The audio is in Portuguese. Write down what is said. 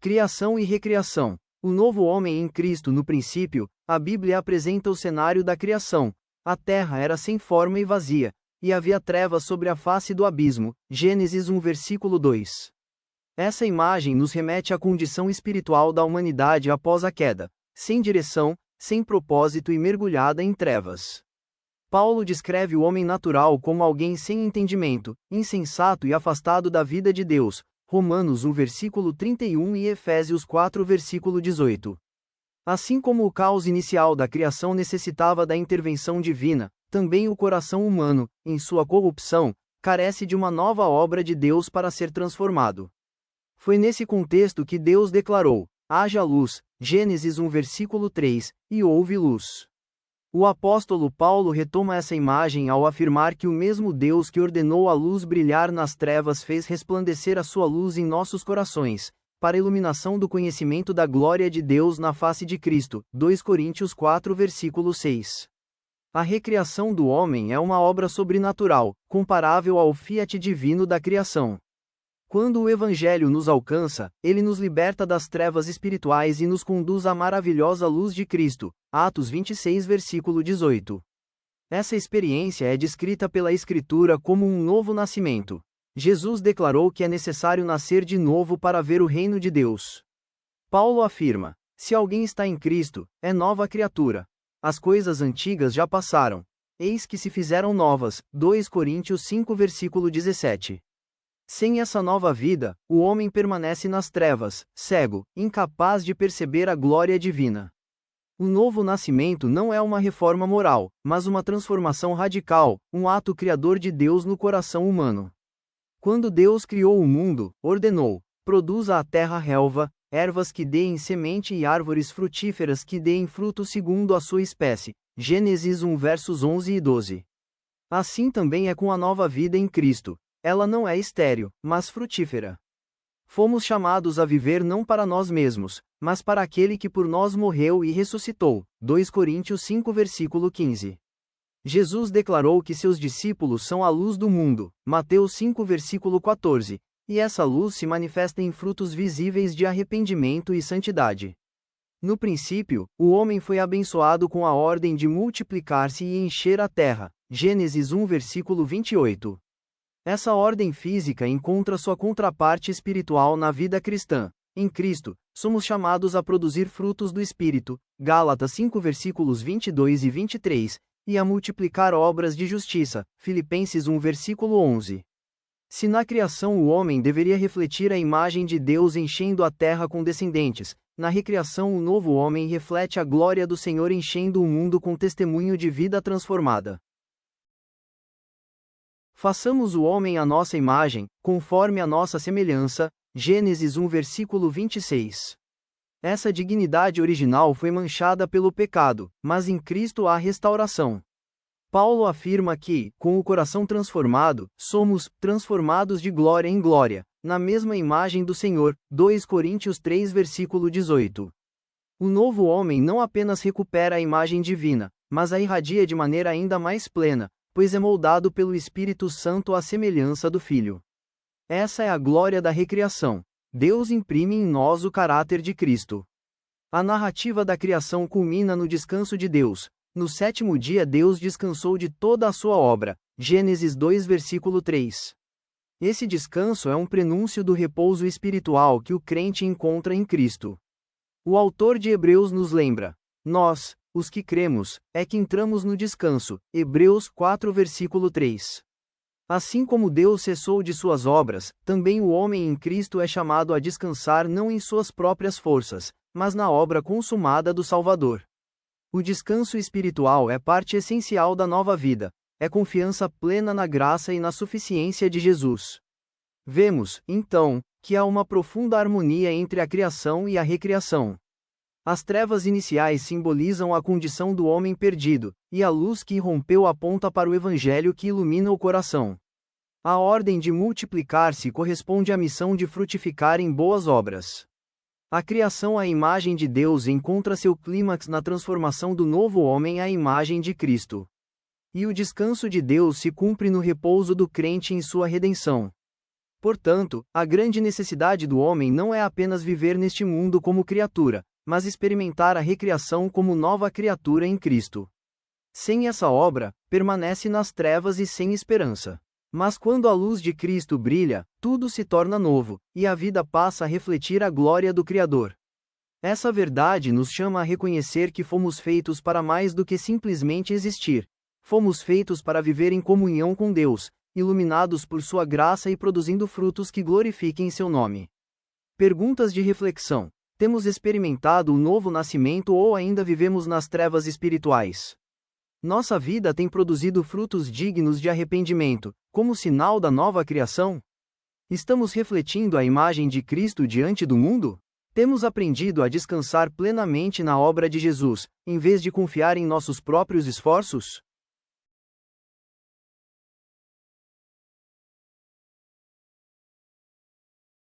Criação e recriação. O novo homem em Cristo. No princípio, a Bíblia apresenta o cenário da criação. A terra era sem forma e vazia, e havia trevas sobre a face do abismo. Gênesis 1 versículo 2. Essa imagem nos remete à condição espiritual da humanidade após a queda, sem direção, sem propósito e mergulhada em trevas. Paulo descreve o homem natural como alguém sem entendimento, insensato e afastado da vida de Deus. Romanos 1 versículo 31 e Efésios 4 versículo 18. Assim como o caos inicial da criação necessitava da intervenção divina, também o coração humano, em sua corrupção, carece de uma nova obra de Deus para ser transformado. Foi nesse contexto que Deus declarou: haja luz, Gênesis 1 versículo 3, e houve luz. O apóstolo Paulo retoma essa imagem ao afirmar que o mesmo Deus que ordenou a luz brilhar nas trevas fez resplandecer a sua luz em nossos corações, para a iluminação do conhecimento da glória de Deus na face de Cristo. 2 Coríntios 4 versículo 6. A recriação do homem é uma obra sobrenatural, comparável ao fiat divino da criação. Quando o Evangelho nos alcança, ele nos liberta das trevas espirituais e nos conduz à maravilhosa luz de Cristo. Atos 26 versículo 18. Essa experiência é descrita pela Escritura como um novo nascimento. Jesus declarou que é necessário nascer de novo para ver o reino de Deus. Paulo afirma: se alguém está em Cristo, é nova criatura. As coisas antigas já passaram. Eis que se fizeram novas. 2 Coríntios 5 versículo 17. Sem essa nova vida, o homem permanece nas trevas, cego, incapaz de perceber a glória divina. O novo nascimento não é uma reforma moral, mas uma transformação radical, um ato criador de Deus no coração humano. Quando Deus criou o mundo, ordenou: produza a terra relva, ervas que deem semente e árvores frutíferas que deem fruto segundo a sua espécie. Gênesis 1 versos 11 e 12. Assim também é com a nova vida em Cristo. Ela não é estéril, mas frutífera. Fomos chamados a viver não para nós mesmos, mas para aquele que por nós morreu e ressuscitou. 2 Coríntios 5 versículo 15. Jesus declarou que seus discípulos são a luz do mundo. Mateus 5 versículo 14. E essa luz se manifesta em frutos visíveis de arrependimento e santidade. No princípio, o homem foi abençoado com a ordem de multiplicar-se e encher a terra. Gênesis 1 versículo 28. Essa ordem física encontra sua contraparte espiritual na vida cristã. Em Cristo, somos chamados a produzir frutos do Espírito, Gálatas 5 versículos 22 e 23, e a multiplicar obras de justiça, Filipenses 1 versículo 11. Se na criação o homem deveria refletir a imagem de Deus enchendo a terra com descendentes, na recriação o novo homem reflete a glória do Senhor enchendo o mundo com testemunho de vida transformada. Façamos o homem à nossa imagem, conforme a nossa semelhança. Gênesis 1 versículo 26. Essa dignidade original foi manchada pelo pecado, mas em Cristo há restauração. Paulo afirma que, com o coração transformado, somos transformados de glória em glória, na mesma imagem do Senhor. 2 Coríntios 3 versículo 18. O novo homem não apenas recupera a imagem divina, mas a irradia de maneira ainda mais plena, pois é moldado pelo Espírito Santo à semelhança do Filho. Essa é a glória da recriação. Deus imprime em nós o caráter de Cristo. A narrativa da criação culmina no descanso de Deus. No sétimo dia Deus descansou de toda a sua obra. Gênesis 2 versículo 3. Esse descanso é um prenúncio do repouso espiritual que o crente encontra em Cristo. O autor de Hebreus nos lembra: nós, os que cremos, é que entramos no descanso. Hebreus 4 versículo 3. Assim como Deus cessou de suas obras, também o homem em Cristo é chamado a descansar não em suas próprias forças, mas na obra consumada do Salvador. O descanso espiritual é parte essencial da nova vida, é confiança plena na graça e na suficiência de Jesus. Vemos, então, que há uma profunda harmonia entre a criação e a recriação. As trevas iniciais simbolizam a condição do homem perdido, e a luz que irrompeu aponta para o Evangelho que ilumina o coração. A ordem de multiplicar-se corresponde à missão de frutificar em boas obras. A criação à imagem de Deus encontra seu clímax na transformação do novo homem à imagem de Cristo. E o descanso de Deus se cumpre no repouso do crente em sua redenção. Portanto, a grande necessidade do homem não é apenas viver neste mundo como criatura, mas experimentar a recriação como nova criatura em Cristo. Sem essa obra, permanece nas trevas e sem esperança. Mas quando a luz de Cristo brilha, tudo se torna novo, e a vida passa a refletir a glória do Criador. Essa verdade nos chama a reconhecer que fomos feitos para mais do que simplesmente existir. Fomos feitos para viver em comunhão com Deus, iluminados por sua graça e produzindo frutos que glorifiquem seu nome. Perguntas de reflexão: temos experimentado o novo nascimento ou ainda vivemos nas trevas espirituais? Nossa vida tem produzido frutos dignos de arrependimento, como sinal da nova criação? Estamos refletindo a imagem de Cristo diante do mundo? Temos aprendido a descansar plenamente na obra de Jesus, em vez de confiar em nossos próprios esforços?